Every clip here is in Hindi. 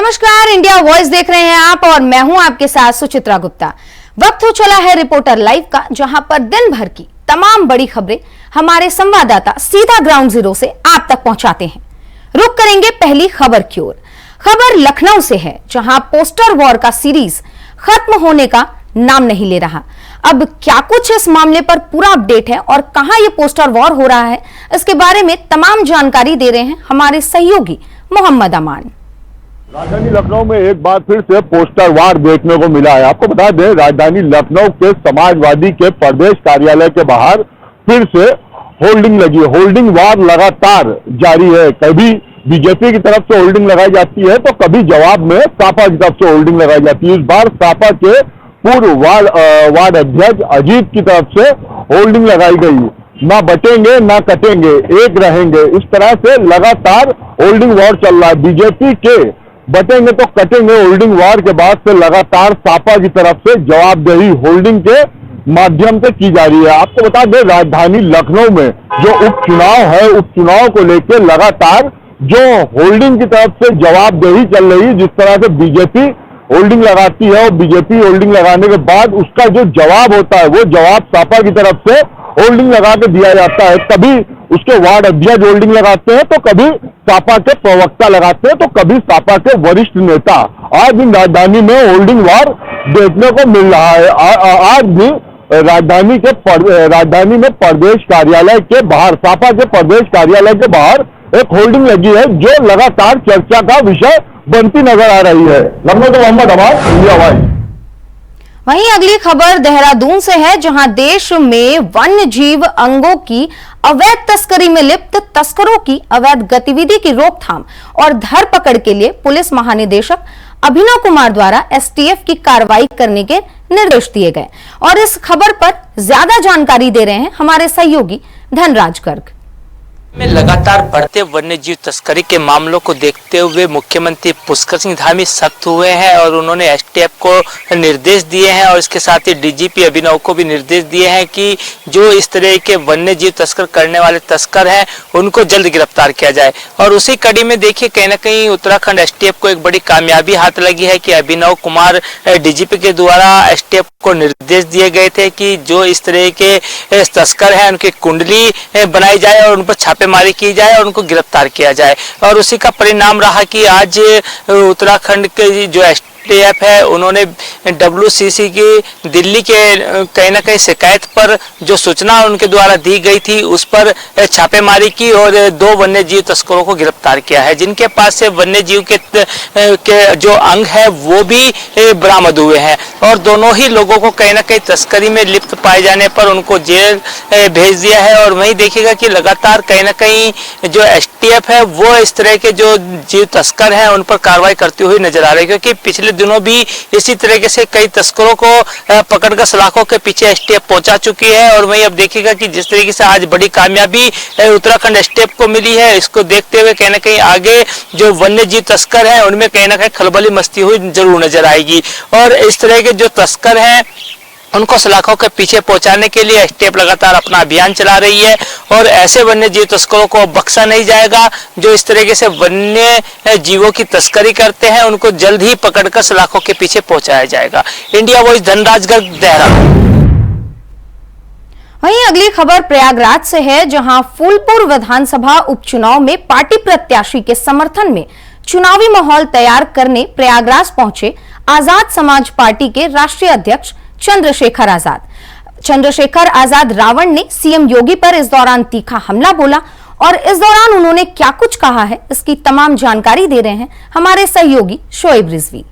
नमस्कार, इंडिया वॉइस देख रहे हैं आप और मैं हूं आपके साथ सुचित्रा गुप्ता। वक्त हो चला है रिपोर्टर लाइव का, जहां पर दिन भर की तमाम बड़ी खबरें हमारे संवाददाता सीधा ग्राउंड जीरो से आप तक पहुंचाते हैं। रुक करेंगे पहली खबर की ओर। खबर लखनऊ से है, जहां पोस्टर वॉर का सीरीज खत्म होने का नाम नहीं ले रहा। अब क्या कुछ इस मामले पर पूरा अपडेट है और कहां ये पोस्टर वॉर हो रहा है, इसके बारे में तमाम जानकारी दे रहे हैं हमारे सहयोगी मोहम्मद अमान। राजधानी लखनऊ में एक बार फिर से पोस्टर वार देखने को मिला है। आपको बता दें, राजधानी लखनऊ के समाजवादी के प्रदेश कार्यालय के बाहर फिर से होल्डिंग लगी है। होल्डिंग वार लगातार जारी है। कभी बीजेपी की तरफ से होल्डिंग लगाई जाती है तो कभी जवाब में सपा की तरफ से होल्डिंग लगाई जाती है। इस बार सपा के पूर्व वार्ड अध्यक्ष अजीत की तरफ से होल्डिंग लगाई गई, ना बटेंगे ना कटेंगे, एक रहेंगे। इस तरह से लगातार होल्डिंग वॉर चल रहा है। बीजेपी के बटेंगे तो कटेंगे होल्डिंग वार के बाद से लगातार सपा की तरफ से जवाबदेही होल्डिंग के माध्यम से की जा रही है। आपको बता दें, राजधानी लखनऊ में जो उपचुनाव है, उपचुनाव को लेकर लगातार जो होल्डिंग की तरफ से जवाबदेही चल रही है। जिस तरह से बीजेपी होल्डिंग लगाती है और बीजेपी होल्डिंग लगाने के बाद उसका जो जवाब होता है वो जवाब सपा की तरफ से होल्डिंग लगा के दिया जाता है। कभी उसके वार्ड अध्यक्ष होल्डिंग लगाते हैं तो कभी सपा के प्रवक्ता लगाते हैं तो कभी सपा के वरिष्ठ नेता। आज इन राजधानी में होल्डिंग वार देखने को मिल रहा है। आज भी राजधानी में प्रदेश कार्यालय के बाहर, सपा के प्रदेश कार्यालय के बाहर एक होल्डिंग लगी है जो लगातार चर्चा का विषय बनती नजर आ रही है। लखनऊ से मोहम्मद अमान, इंडिया वॉइस। वहीं अगली खबर देहरादून से है, जहां देश में वन्य जीव अंगों की अवैध तस्करी में लिप्त तस्करों की अवैध गतिविधि की रोकथाम और धरपकड़ के लिए पुलिस महानिदेशक अभिनव कुमार द्वारा एसटीएफ की कार्रवाई करने के निर्देश दिए गए। और इस खबर पर ज्यादा जानकारी दे रहे हैं हमारे सहयोगी धनराज गर्ग। में लगातार बढ़ते वन्य जीव तस्करी के मामलों को देखते हुए मुख्यमंत्री पुष्कर सिंह धामी सख्त हुए हैं और उन्होंने एसटीएफ को निर्देश दिए हैं और इसके साथ ही डीजीपी अभिनव को भी निर्देश दिए हैं कि जो इस तरह के वन्य जीव तस्कर करने वाले तस्कर हैं उनको जल्द गिरफ्तार किया जाए। और उसी कड़ी में देखिए, कहीं ना कहीं उत्तराखंड एसटीएफ को एक बड़ी कामयाबी हाथ लगी है कि अभिनव कुमार डीजीपी के द्वारा एसटीएफ को निर्देश दिए गए थे कि जो इस तरह के तस्कर हैं उनकी कुंडली बनाई जाए और उन पर छापेमारी की जाए और उनको गिरफ्तार किया जाए। और उसी का परिणाम रहा कि आज उत्तराखंड के जो एसटीएफ है उन्होंने डब्ल्यूसीसी की दिल्ली के कहीं ना कहीं शिकायत पर जो सूचना उनके द्वारा दी गई थी उस पर छापेमारी की और 2 वन्य जीव तस्करों को गिरफ्तार किया है, जिनके पास से वन्य जीव के जो अंग है वो भी बरामद हुए हैं। और दोनों ही लोगों को कहीं ना कहीं तस्करी में लिप्त पाए जाने पर उनको जेल भेज दिया है। और वहीं देखिएगा कि लगातार कहीं ना कहीं जो एसटीएफ है वो इस तरह के जो जीव तस्कर हैं उन पर कार्रवाई करती हुई नजर आ रही है, क्योंकि पिछले दिनों भी इसी तरीके से कई तस्करों को पकड़कर सलाखों के पीछे एसटीएफ पहुंचा चुकी है। और वहीं अब देखिएगा कि जिस तरीके से आज बड़ी कामयाबी उत्तराखंड एसटीएफ को मिली है, इसको देखते हुए कहीं ना कहीं आगे जो वन्य जीव तस्कर हैं उनमें कहीं ना कहीं खलबली मस्ती हुई जरूर नजर आएगी। और इस तरह के जो तस्कर हैं उनको सलाखों के पीछे पहुंचाने के लिए एसटीएफ लगातार अपना अभियान चला रही है और ऐसे वन्य जीव तस्करों को बख्शा नहीं जाएगा। जो इस तरीके से वन्य जीवों की तस्करी करते हैं उनको जल्द ही पकड़कर सलाखों के पीछे पहुंचाया जाएगा। India voice, Dhanraj Garg, Dehradun. वहीं अगली खबर प्रयागराज से है, जहां फूलपुर विधानसभा उपचुनाव में पार्टी प्रत्याशी के समर्थन में चुनावी माहौल तैयार करने प्रयागराज पहुंचे आजाद समाज पार्टी के राष्ट्रीय अध्यक्ष चंद्रशेखर आजाद रावण ने सीएम योगी पर इस दौरान तीखा हमला बोला। और इस दौरान उन्होंने क्या कुछ कहा है, इसकी तमाम जानकारी दे रहे हैं हमारे सहयोगी शोएब रिजवी।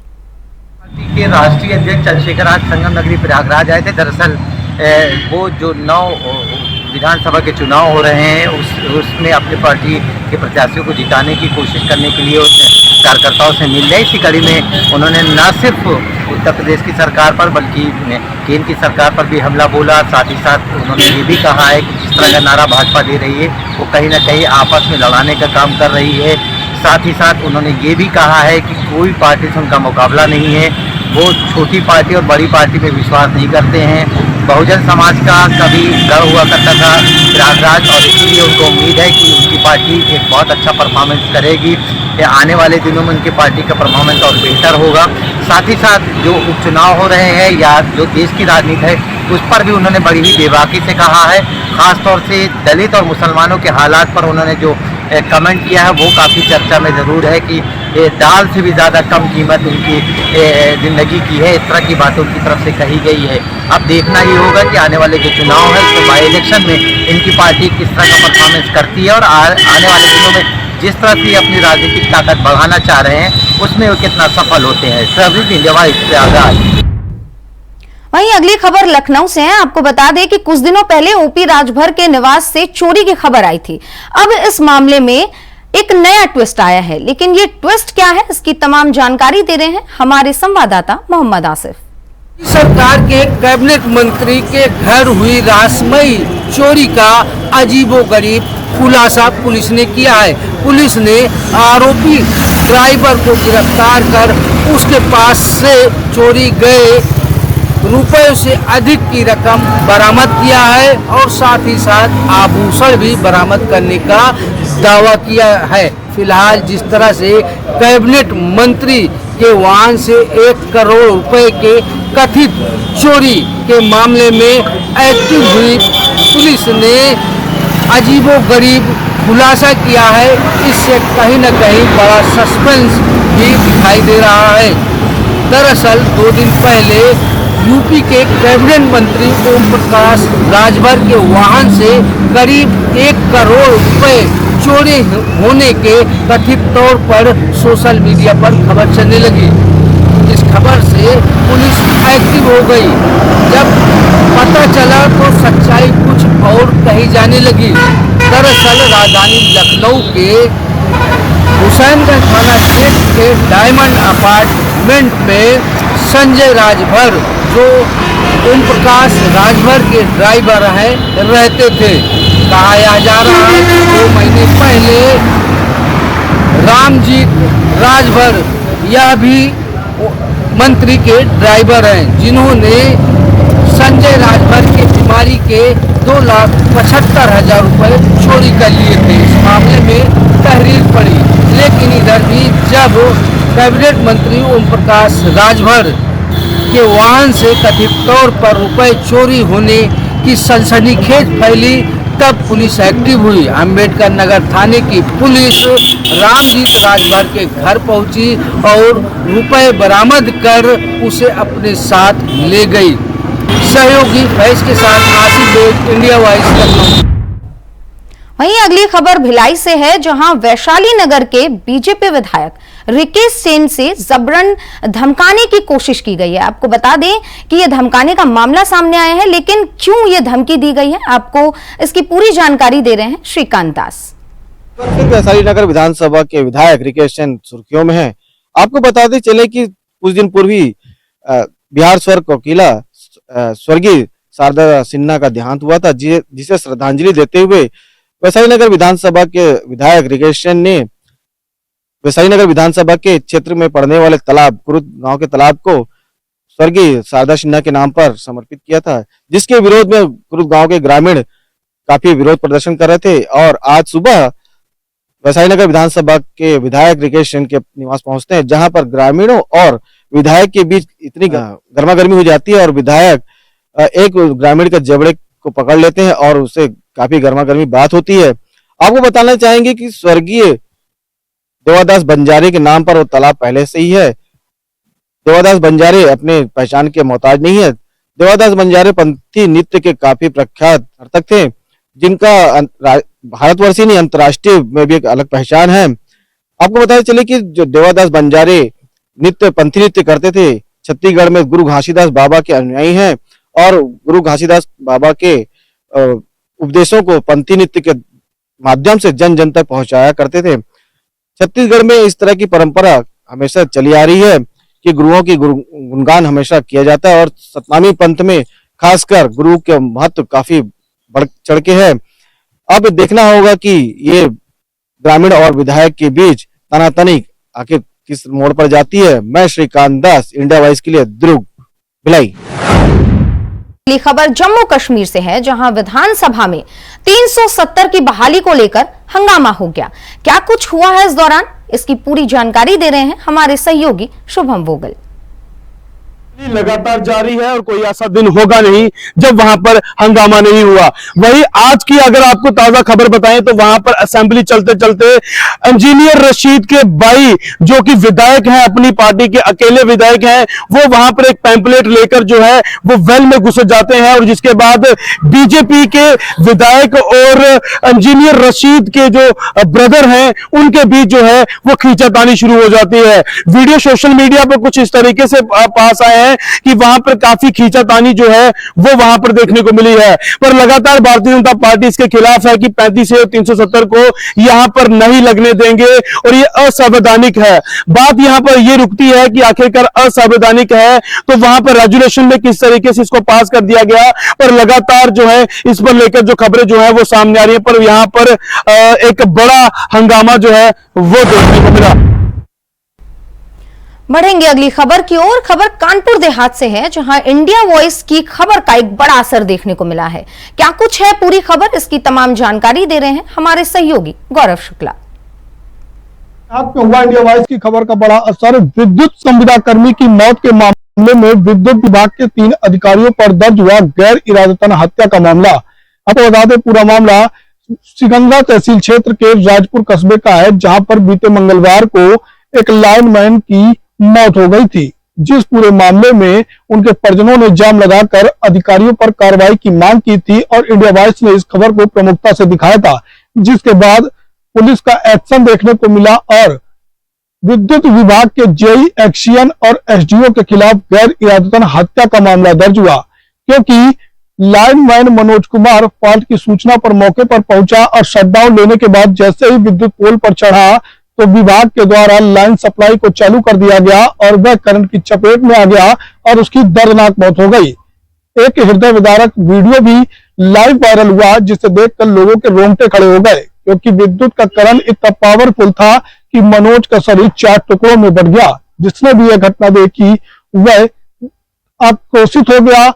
पार्टी के राष्ट्रीय अध्यक्ष चंद्रशेखर आज संगम नगरी प्रयागराज आए थे। दरअसल वो जो 9 विधानसभा के चुनाव हो रहे हैं उसमें अपनी पार्टी के प्रत्याशियों को जिताने की कोशिश करने के लिए कार्यकर्ताओं से मिल रहे। इसी कड़ी में उन्होंने न सिर्फ उत्तर प्रदेश की सरकार पर बल्कि केंद्र की सरकार पर भी हमला बोला। साथ ही साथ उन्होंने ये भी कहा है कि जिस तरह का नारा भाजपा दे रही है वो कहीं ना कहीं आपस में लड़ाने का काम कर रही है। साथ ही साथ उन्होंने ये भी कहा है कि कोई पार्टी से उनका मुकाबला नहीं है, वो छोटी पार्टी और बड़ी पार्टी में विश्वास नहीं करते हैं। बहुजन समाज का कभी गढ़ हुआ करता था प्रयागराज और इसीलिए उनको उम्मीद है कि उनकी पार्टी एक बहुत अच्छा परफॉर्मेंस करेगी। आने वाले दिनों में उनकी पार्टी का परफॉर्मेंस और बेहतर होगा। साथ ही साथ जो उपचुनाव हो रहे हैं या जो देश की राजनीति है उस पर भी उन्होंने बड़ी ही बेबाकी से कहा है। ख़ासतौर से दलित और मुसलमानों के हालात पर उन्होंने जो कमेंट किया है वो काफ़ी चर्चा में ज़रूर है कि दाल से भी ज़्यादा कम कीमत उनकी ज़िंदगी की है। इस तरह की बातें उनकी तरफ से कही गई है। अब देखना ही होगा कि आने वाले जो चुनाव है तो बाई इलेक्शन में इनकी पार्टी किस तरह का परफॉर्मेंस करती है और आने वाले दिनों में जिस तरह से अपनी राजनीतिक ताकत बढ़ाना चाह रहे हैं उसमें वो कितना सफल होते हैं। Service India vice Prayagraj. वहीं अगली खबर लखनऊ से है। आपको बता दें कि कुछ दिनों पहले ओपी राजभर के निवास से चोरी की खबर आई थी। अब इस मामले में एक नया ट्विस्ट आया है, लेकिन ये ट्विस्ट क्या है, इसकी तमाम जानकारी दे रहे हैं हमारे संवाददाता मोहम्मद आसिफ। सरकार के कैबिनेट मंत्री के घर हुई रहस्यमयी चोरी का अजीबोगरीब खुलासा पुलिस ने किया है। पुलिस ने आरोपी ड्राइवर को गिरफ्तार कर उसके पास से चोरी गए रुपए से अधिक की रकम बरामद किया है और साथ ही साथ आभूषण भी बरामद करने का दावा किया है। फिलहाल जिस तरह से कैबिनेट मंत्री के वाहन से 1 करोड़ रुपए के कथित चोरी के मामले में एक्टिव हुई पुलिस ने अजीबोगरीब खुलासा किया है। इससे कहीं न कहीं बड़ा सस्पेंस भी दिखाई दे रहा है। दरअसल 2 दिन पहले यूपी के कैबिनेट मंत्री ओम प्रकाश राजभर के वाहन से करीब 1 करोड़ रुपए चोरी होने के कथित तौर पर सोशल मीडिया पर खबर चलने लगी। इस खबर से पुलिस एक्टिव हो गई। जब पता चला तो सच्चाई कुछ और कही जाने लगी। दरअसल राजधानी लखनऊ के हुसैनगंज थाना क्षेत्र के डायमंड अपार्टमेंट में संजय राजभर, जो ओम प्रकाश राजभर के ड्राइवर हैं, रहते थे। कहा जा रहा है कि 2 महीने पहले रामजीत राजभर, यह भी मंत्री के ड्राइवर हैं, जिन्होंने संजय राजभर की बीमारी के 2,75,000 रुपए चोरी कर लिए थे। इस मामले में तहरीर पड़ी, लेकिन इधर भी जब कैबिनेट मंत्री ओम प्रकाश राजभर के वाहन से कथित तौर पर रुपए चोरी होने की सनसनीखेज फैली, तब पुलिस एक्टिव हुई। अंबेडकर नगर थाने की पुलिस रामजीत राजभर के घर पहुंची और रुपए बरामद कर उसे अपने साथ ले गई। सहयोगी फैज के साथ आसिफ बेग, इंडिया वाइस, लखनऊ। वहीं अगली खबर भिलाई से है, जहां वैशाली नगर के बीजेपी विधायक रिकेश सेन से जबरन धमकाने की कोशिश की गई है। आपको बता दें कि यह धमकाने का मामला सामने आया है, लेकिन क्यों यह धमकी दी गई है, आपको इसकी पूरी जानकारी दे रहे हैं श्रीकांत दास। वैशाली नगर विधानसभा के विधायक रिकेश सेन सुर्खियों में हैं। आपको बताते चले कि कुछ दिन पूर्व ही बिहार स्वर कोकिला स्वर्गीय शारदा सिन्हा का देहांत हुआ था, जिसे श्रद्धांजलि देते हुए वैशाली नगर विधानसभा के विधायक रिकेश सेन ने वैशाली नगर विधानसभा के क्षेत्र में पड़ने वाले तालाब, कुरुद गांव के तालाब को स्वर्गीय शारदा सिन्हा के नाम पर समर्पित किया था, जिसके विरोध में कुरुद गांव के ग्रामीण काफी विरोध प्रदर्शन कर रहे थे। और आज सुबह वैशाली नगर विधानसभा के विधायक रिकेश सेन के निवास पहुंचते हैं, जहां पर ग्रामीणों और विधायक के बीच इतनी गर्मागर्मी हो जाती है और विधायक एक ग्रामीण के जबड़े को पकड़ लेते हैं और उससे काफी गर्मागर्मी बात होती है। आपको बताना चाहेंगे कि स्वर्गीय देवादास बंजारे के नाम पर वो तालाब पहले से ही है। देवादास बंजारे अपने पहचान के मोहताज नहीं है। देवादास बंजारे पंथी नृत्य के काफी प्रख्यात नर्तक थे, जिनका भारतवर्षीय नहीं अंतर्राष्ट्रीय में भी एक अलग पहचान है। आपको बताते चले कि जो देवादास बंजारे पंथी नृत्य करते थे, छत्तीसगढ़ में गुरु घासीदास बाबा के अनुयायी हैं और गुरु घासीदास बाबा के उपदेशों को पंथी नृत्य के माध्यम से जन जन तक पहुंचाया करते थे। छत्तीसगढ़ में इस तरह की परंपरा हमेशा चली आ रही है कि गुरुओं की गुणगान हमेशा किया जाता है और सतनामी पंथ में खासकर गुरु के महत्व काफी बढ़ चढ़ के है। अब देखना होगा कि ये ग्रामीण और विधायक के बीच तनातनी आखिर किस मोड़ पर जाती है। मैं श्रीकांत दास, इंडिया वाइस के लिए दुर्ग, भिलाई। अगली खबर जम्मू कश्मीर से है, जहां विधानसभा में 370 की बहाली को लेकर हंगामा हो गया। क्या कुछ हुआ है इस दौरान, इसकी पूरी जानकारी दे रहे हैं हमारे सहयोगी शुभम वोगल। लगातार जारी है और कोई ऐसा दिन होगा नहीं जब वहां पर हंगामा नहीं हुआ। वही आज की अगर आपको ताजा खबर बताएं तो वहां पर असेंबली चलते चलते इंजीनियर रशीद के भाई जो कि विधायक हैं, अपनी पार्टी के अकेले विधायक हैं, वो वहां पर एक पैम्पलेट लेकर जो है वो वेल में घुस जाते हैं और जिसके बाद बीजेपी के विधायक और इंजीनियर रशीद के जो ब्रदर हैं उनके बीच जो है वो खींचातानी शुरू हो जाती है। वीडियो सोशल मीडिया पर कुछ इस तरीके से पास आए कि वहां पर काफी खींचातानी जो है वो वहां पर देखने को मिली है। पर लगातार भारतीय जनता पार्टी इसके खिलाफ है कि 35 और 370 को यहां पर नहीं लगने देंगे और ये असंवैधानिक है। बात यहां पर ये रुकती है कि आखिरकार असंवैधानिक है तो वहां पर रेजुलेशन में किस तरीके से इसको पास कर दिया गया, पर लगातार जो है इस पर लेकर जो खबरें जो है वो सामने आ रही है। पर यहां पर एक बड़ा हंगामा जो है वो देखने को मिला। बढ़ेंगे अगली खबर की ओर। खबर कानपुर देहात से है, जहां इंडिया वॉइस की खबर का एक बड़ा असर देखने को मिला है। क्या कुछ है पूरी खबर, इसकी तमाम जानकारी दे रहे हैं हमारे सहयोगी गौरव शुक्ला। आपको हुआ इंडिया वॉइस की खबर का बड़ा असर। विद्युत संविदा कर्मी की मौत के मामले में विद्युत विभाग के 3 अधिकारियों पर दर्ज हुआ गैर इरादतन हत्या का मामला। आपको बता दें पूरा मामला सिकंदरा तहसील क्षेत्र के राजपुर कस्बे का है, जहां पर बीते मंगलवार को एक लाइनमैन की मौत हो गई थी। जिस पूरे मामले में उनके परिजनों ने जाम लगाकर अधिकारियों पर कार्रवाई की मांग की थी और इंडिया वॉइस ने इस खबर को प्रमुखता से दिखाया था, जिसके बाद पुलिस का एक्शन देखने को मिला और विद्युत विभाग के जेई एक्शियन और एसडीओ के खिलाफ गैर इरादतन हत्या का मामला दर्ज हुआ, क्योंकि लाइनमैन मनोज कुमार फॉल्ट की सूचना पर मौके पर पहुंचा और शटडाउन लेने के बाद जैसे ही विद्युत पोल पर चढ़ा तो विभाग के द्वारा लाइन सप्लाई को चालू कर दिया गया और वह करंट की चपेट में आ गया और उसकी दर्दनाक मौत हो गई। एक हृदय विदारक वीडियो भी लाइव वायरल हुआ, जिसे देखकर लोगों के रोंगटे खड़े हो गए, क्योंकि विद्युत का करंट इतना पावरफुल था कि मनोज का शरीर 4 टुकड़ों में बट गया। जिसने भी यह घटना देखी वह आक्रोशित हो गया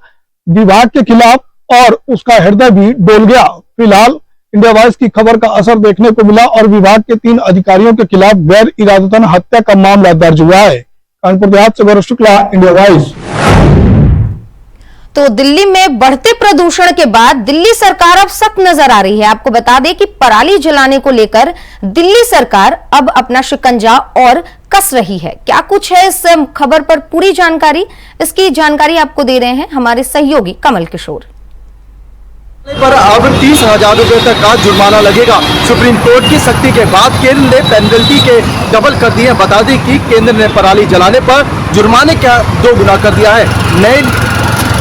विभाग के खिलाफ और उसका हृदय भी डोल गया। फिलहाल इंडिया वॉइस की खबर का असर देखने को मिला और विभाग के 3 अधिकारियों के खिलाफ गैर इरादतन हत्या का मामला दर्ज हुआ है। कानपुर देहात से गौरव शुक्ला, इंडिया वॉइस। तो दिल्ली में बढ़ते प्रदूषण के बाद दिल्ली सरकार अब सख्त नजर आ रही है। आपको बता दें कि पराली जलाने को लेकर दिल्ली सरकार अब अपना शिकंजा और कस रही है। क्या कुछ है इस खबर पर पूरी जानकारी, इसकी जानकारी आपको दे रहे हैं हमारे सहयोगी कमल किशोर। पर अब 30,000 रुपए तक का जुर्माना लगेगा। सुप्रीम कोर्ट की सख्ती के बाद केंद्र ने पेनल्टी के डबल कर दिए। बता दें कि केंद्र ने पराली जलाने पर जुर्माने का 2 गुना कर दिया है।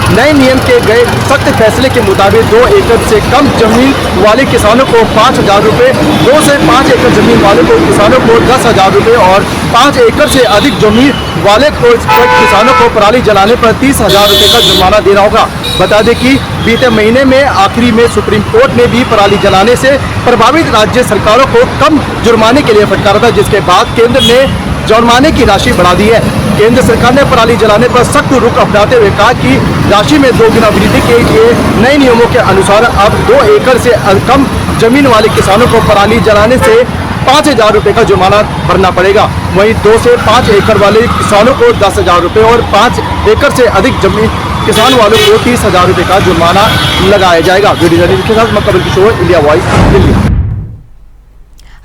नए नियम के गए सख्त फैसले के मुताबिक 2 एकड़ से कम जमीन वाले किसानों को 5,000 रुपये, 2 से 5 एकड़ जमीन वाले को किसानों को 10,000 रुपये और 5 एकड़ से अधिक जमीन वाले को किसानों को पराली जलाने पर 30,000 रुपये का जुर्माना देना होगा। बता दें कि बीते महीने में आखिरी में सुप्रीम कोर्ट ने भी पराली जलाने से प्रभावित राज्य सरकारों को कम जुर्माने के लिए फटकारा था, जिसके बाद केंद्र ने जुर्माने की राशि बढ़ा दी है। केंद्र सरकार ने पराली जलाने पर सख्त रुख अपनाते हुए कहा कि राशि में 2 गुना वृद्धि के लिए नए नियमों के अनुसार अब 2 एकड़ से कम जमीन वाले किसानों को पराली जलाने से 5,000 रुपये का जुर्माना भरना पड़ेगा। वहीं 2 से 5 एकड़ वाले किसानों को 10,000 रुपये और 5 एकड़ से अधिक जमीन किसान वालों को 30,000 रुपये का जुर्माना लगाया जाएगा। वीडियो जर्नलिस्ट के साथ मैं कमल किशोर, इंडिया वॉइस, दिल्ली।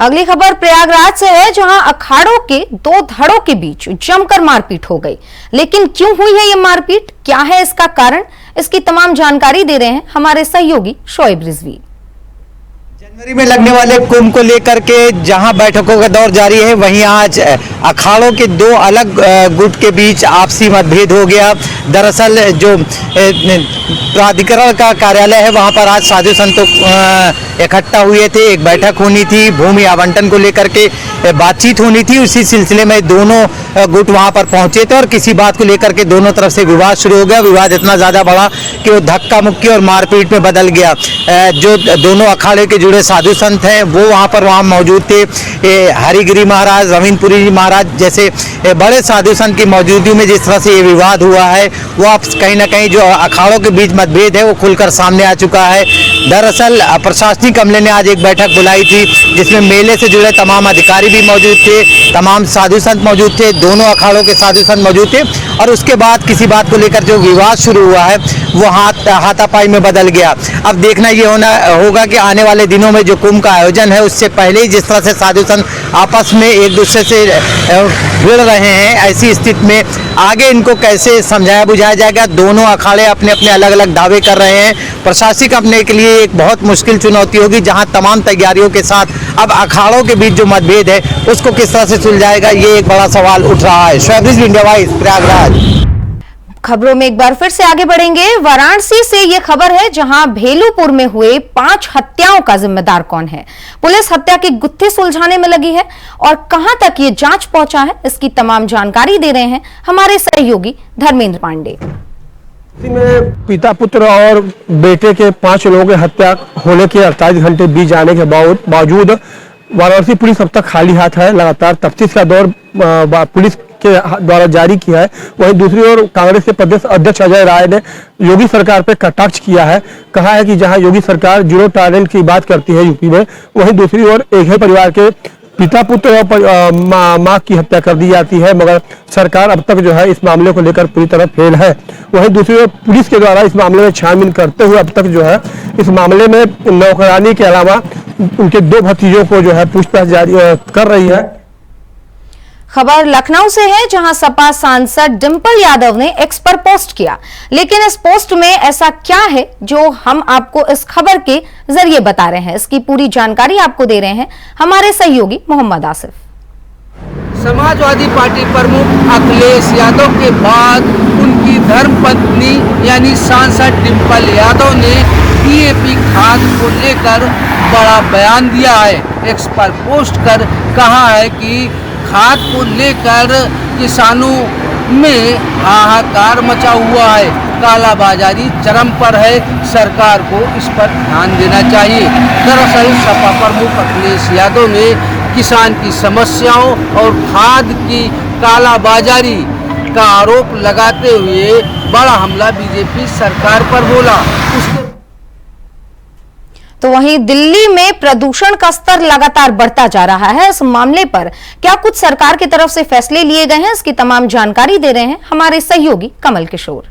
अगली खबर प्रयागराज से है, जहां अखाड़ों के 2 धड़ों के बीच जमकर मारपीट हो गई। लेकिन क्यों हुई है ये मारपीट, क्या है इसका कारण, इसकी तमाम जानकारी दे रहे हैं हमारे सहयोगी शोएब रिजवी। जनवरी में लगने वाले कुंभ को लेकर के जहां बैठकों का दौर जारी है, वहीं आज अखाड़ों के 2 अलग गुट के बीच आपसी मतभेद हो गया। दरअसल जो प्राधिकरण का कार्यालय है वहां पर आज साधु संतों इकट्ठा हुए थे, एक बैठक होनी थी, भूमि आवंटन को लेकर के बातचीत होनी थी। उसी सिलसिले में दोनों गुट वहां पर पहुंचे थे और किसी बात को लेकर के दोनों तरफ से विवाद शुरू हो गया। विवाद इतना ज्यादा बढ़ा कि वो धक्का मुक्की और मारपीट में बदल गया। जो दोनों अखाड़े के जुड़े साधु संत हैं वो वहाँ मौजूद थे। हरिगिरी महाराज, रवीनपुरी महाराज जैसे बड़े साधु संत की मौजूदगी में जिस तरह से ये विवाद हुआ है वो अब कहीं ना कहीं जो अखाड़ों के बीच मतभेद है वो खुलकर सामने आ चुका है। दरअसल प्रशासनिक अमले ने आज एक बैठक बुलाई थी जिसमें मेले से जुड़े तमाम अधिकारी भी मौजूद थे, तमाम साधु संत मौजूद थे, दोनों अखाड़ों के साधु संत मौजूद थे और उसके बाद किसी बात को लेकर जो विवाद शुरू हुआ है वो हाथापाई में बदल गया। अब देखना ये होगा कि आने वाले दिनों में जो कुंभ का आयोजन है उससे पहले ही जिस तरह से साधु संत आपस में एक दूसरे से भिड़ रहे हैं, ऐसी स्थिति में आगे इनको कैसे समझाया बुझाया जाएगा। दोनों अखाड़े अपने अपने अलग अलग दावे कर रहे हैं। प्रशासनिक अपने के लिए एक बहुत मुश्किल चुनौती होगी जहां तमाम तैयारियों के साथ अब अखाड़ों के बीच जो मतभेद है उसको किस तरह से सुलझाएगा ये एक बड़ा सवाल उठ रहा है। Shoaib India wise, Prayagraj. खबरों में एक बार फिर से आगे बढ़ेंगे। वाराणसी से यह खबर है जहां भेलूपुर में हुए 5 हत्याओं का जिम्मेदार कौन है। पुलिस हत्या के गुत्थे सुलझाने में लगी है और कहां तक ये जांच पहुंचा है इसकी तमाम जानकारी दे रहे हैं हमारे सहयोगी धर्मेंद्र पांडे। में पिता पुत्र और बेटे के 5 लोगों की हत्या होने के 48 घंटे बीत जाने के बावजूद वाराणसी पुलिस अब तक खाली हाथ है। लगातार तफ्तीश का दौर पुलिस के द्वारा जारी किया है। वहीं दूसरी ओर कांग्रेस के प्रदेश अध्यक्ष अजय राय ने योगी सरकार पर कटाक्ष किया है। कहा है कि जहां योगी सरकार जीरो टॉलरेंस की बात करती है यूपी में, वहीं दूसरी ओर एक ही परिवार के पिता पुत्र और मां की हत्या कर दी जाती है, मगर सरकार अब तक जो है इस मामले को लेकर पूरी तरह फेल है। वहीं दूसरी ओर पुलिस के द्वारा इस मामले में छानबीन करते हुए अब तक जो है इस मामले में नौकरानी के अलावा उनके 2 भतीजों को जो है पूछताछ जारी कर रही है। खबर लखनऊ से है जहां सपा सांसद डिंपल यादव ने एक्स पर पोस्ट किया, लेकिन इस पोस्ट में ऐसा क्या है जो हम आपको इस खबर के जरिए बता रहे हैं, इसकी पूरी जानकारी आपको दे रहे हैं हमारे सहयोगी मोहम्मद आसिफ। समाजवादी पार्टी प्रमुख अखिलेश यादव के बाद उनकी धर्मपत्नी यानी सांसद डिंपल यादव ने डीएपी खाद को लेकर बड़ा बयान दिया है। एक्स पर पोस्ट कर कहा है कि खाद को लेकर किसानों में हाहाकार मचा हुआ है, कालाबाजारी चरम पर है, सरकार को इस पर ध्यान देना चाहिए। दरअसल सपा प्रमुख अखिलेश यादव ने किसान की समस्याओं और खाद की कालाबाजारी का आरोप लगाते हुए बड़ा हमला बीजेपी सरकार पर बोला। तो वहीं दिल्ली में प्रदूषण का स्तर लगातार बढ़ता जा रहा है। इस मामले पर क्या कुछ सरकार की तरफ से फैसले लिए गए हैं, इसकी तमाम जानकारी दे रहे हैं हमारे सहयोगी कमल किशोर।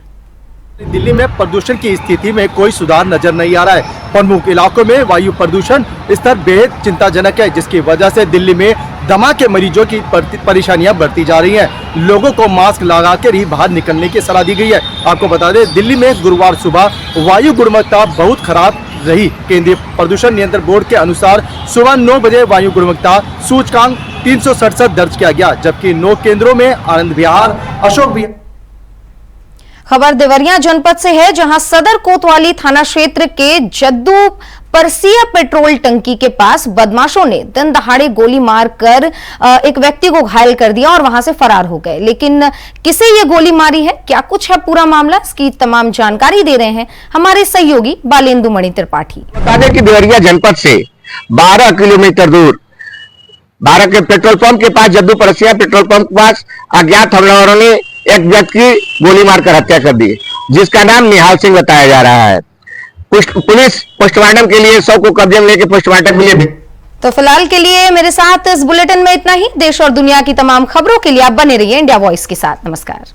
दिल्ली में प्रदूषण की स्थिति में कोई सुधार नजर नहीं आ रहा है। प्रमुख इलाकों में वायु प्रदूषण स्तर बेहद चिंताजनक है, जिसकी वजह से दिल्ली में दमा के मरीजों की परेशानियां बढ़ती जा रही हैं। लोगों को मास्क लगाकर ही बाहर निकलने की सलाह दी गई है। आपको बता दें, दिल्ली में गुरुवार सुबह वायु गुणवत्ता बहुत खराब रही। केंद्रीय प्रदूषण नियंत्रण बोर्ड के अनुसार सुबह 9 बजे वायु गुणवत्ता सूचकांक 367 दर्ज किया गया, जबकि 9 केंद्रों में आनंद विहार, अशोक विहार। खबर देवरिया जनपद से है जहां सदर कोतवाली थाना क्षेत्र के जद्दू परसिया पेट्रोल टंकी के पास बदमाशों ने दिन दहाड़े गोली मारकर एक व्यक्ति को घायल कर दिया और वहां से फरार हो गए। लेकिन किसे ये गोली मारी है, क्या कुछ है पूरा मामला, इसकी तमाम जानकारी दे रहे हैं हमारे सहयोगी बालेंदु मणि त्रिपाठी। बता दें कि देवरिया जनपद से 12 किलोमीटर दूर 12 के पेट्रोल पंप के पास जद्दू परसिया पेट्रोल पंप के पास अज्ञात हमलावरों ने एक व्यक्ति की गोली मारकर हत्या कर दी, जिसका नाम निहाल सिंह बताया जा रहा है। पुलिस पोस्टमार्टम के लिए शव को कब्जे में लेकर पोस्टमार्टम के लिए। तो फिलहाल के लिए मेरे साथ इस बुलेटिन में इतना ही। देश और दुनिया की तमाम खबरों के लिए आप बने रहिए इंडिया वॉइस के साथ। नमस्कार।